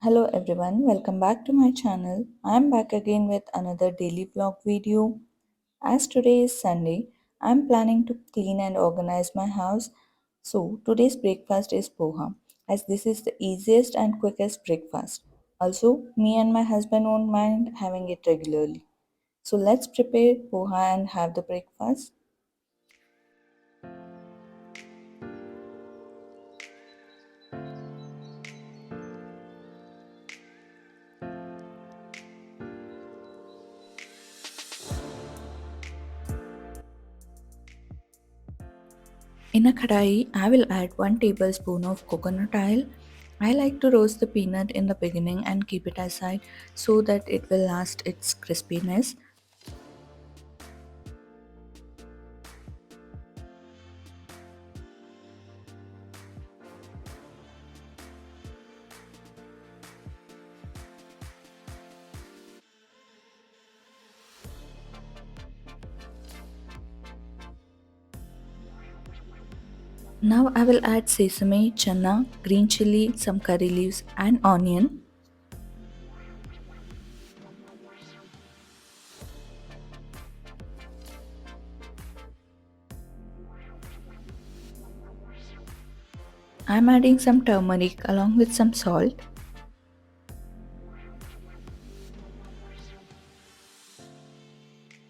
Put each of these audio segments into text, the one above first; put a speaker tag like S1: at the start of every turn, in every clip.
S1: Hello everyone, welcome back to my channel. I am back again with another daily vlog video. As today is Sunday, I am planning to clean and organize my house. So today's breakfast is poha, as this is the easiest and quickest breakfast. Also, me and my husband won't mind having it regularly. So let's prepare poha and have the breakfast. In a kadai, I will add 1 tablespoon of coconut oil. I like to roast the peanut in the beginning and keep it aside so that it will last its crispiness. Now I will add sesame, chana, green chili, some curry leaves and onion. I am adding some turmeric along with some salt.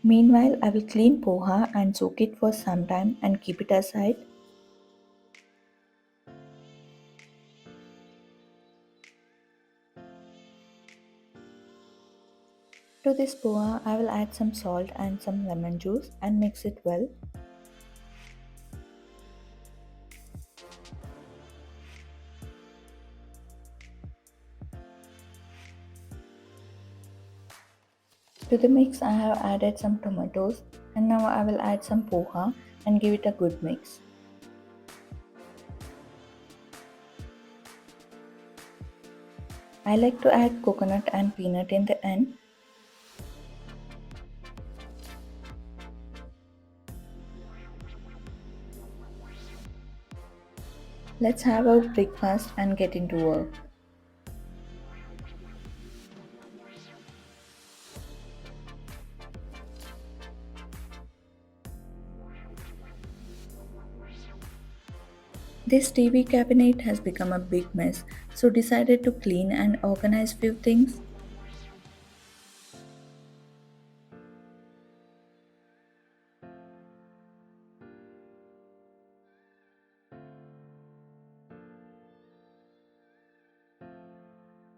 S1: Meanwhile, I will clean poha and soak it for some time and keep it aside. To this poha, I will add some salt and some lemon juice and mix it well. To the mix, I have added some tomatoes and now I will add some poha and give it a good mix. I like to add coconut and peanut in the end. Let's have our breakfast and get into work. This TV cabinet has become a big mess, so decided to clean and organize few things.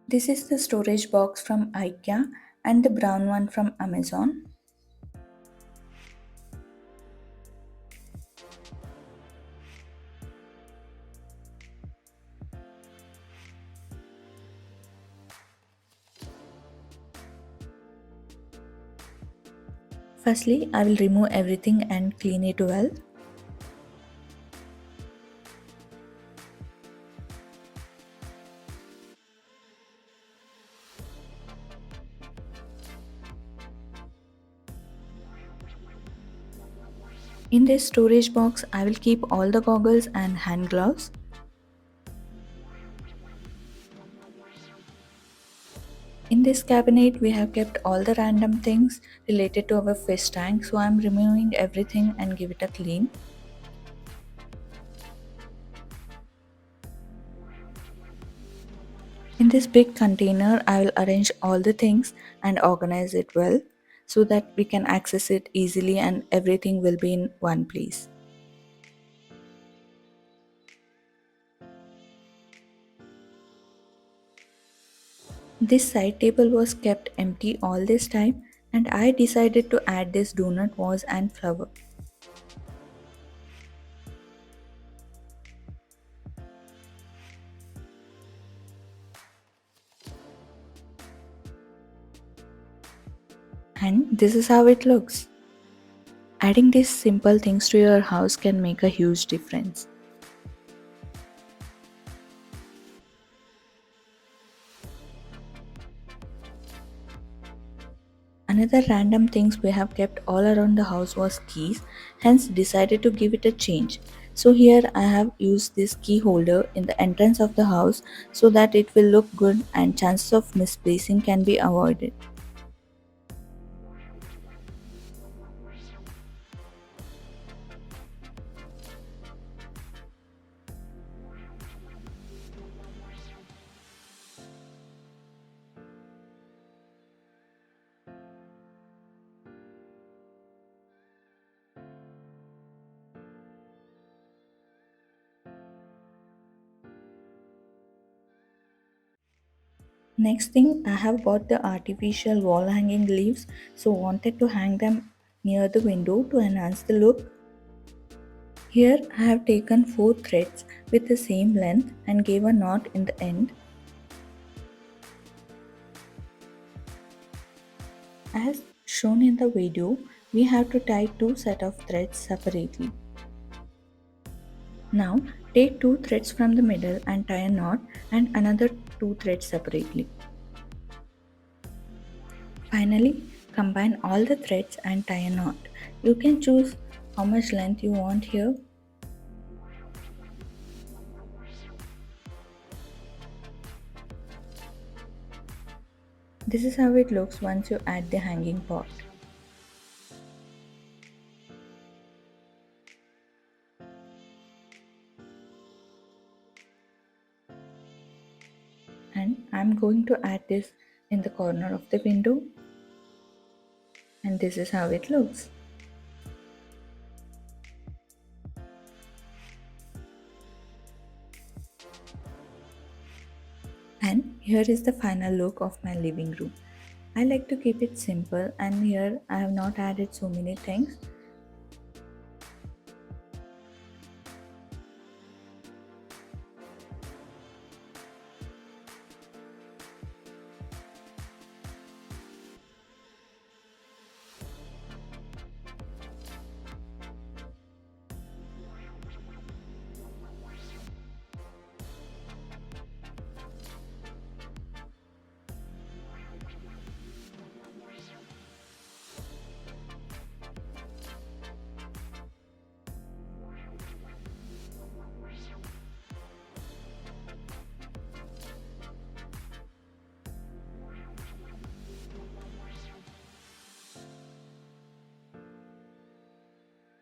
S1: This is the storage box from IKEA and the brown one from Amazon. Firstly, I will remove everything and clean it well. In this storage box, I will keep all the goggles and hand gloves. In this cabinet, we have kept all the random things related to our fish tank, so I am removing everything and give it a clean. In this big container, I will arrange all the things and organize it well so that we can access it easily and everything will be in one place. This side table was kept empty all this time and I decided to add this donut vase and flower. And this is how it looks. Adding these simple things to your house can make a huge difference. Another random things we have kept all around the house was keys, hence decided to give it a change. So here I have used this key holder in the entrance of the house so that it will look good and chances of misplacing can be avoided. Next thing, I have bought the artificial wall hanging leaves, so wanted to hang them near the window to enhance the look. Here I have taken 4 threads with the same length and gave a knot in the end. As shown in the video, we have to tie 2 sets of threads separately. Now take 2 threads from the middle and tie a knot and another 2 threads separately. Finally, combine all the threads and tie a knot. You can choose how much length you want here. This is how it looks once you add the hanging part. And I'm going to add this in the corner of the window, and this is how it looks. And here is the final look of my living room. I like to keep it simple, and here I have not added so many things.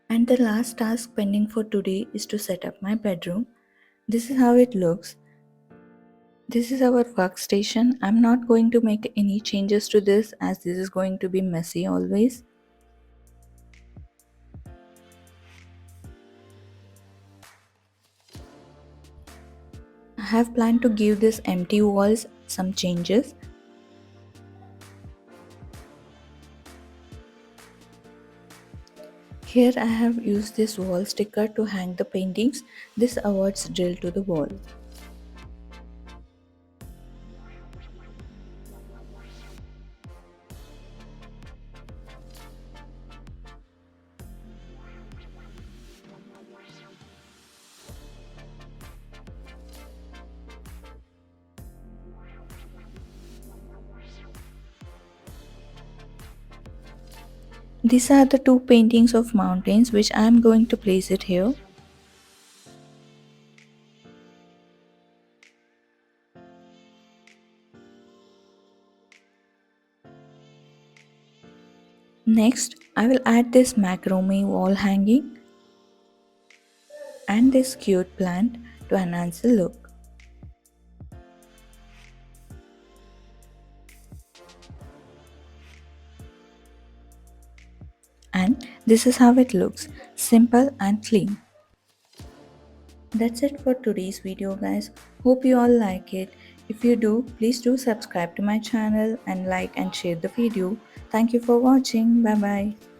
S1: And the last task pending for today is to set up my bedroom. This is how it looks. This is our workstation. I'm not going to make any changes to this as this is going to be messy always. I have planned to give this empty walls some changes. Here I have used this wall sticker to hang the paintings. This avoids drill to the wall. These are the 2 paintings of mountains which I am going to place it here. Next, I will add this macrame wall hanging and this cute plant to enhance the look. And this is how it looks, simple and clean. That's it for today's video guys. Hope you all like it. If you do, please do subscribe to my channel and like and share the video. Thank you for watching. Bye bye.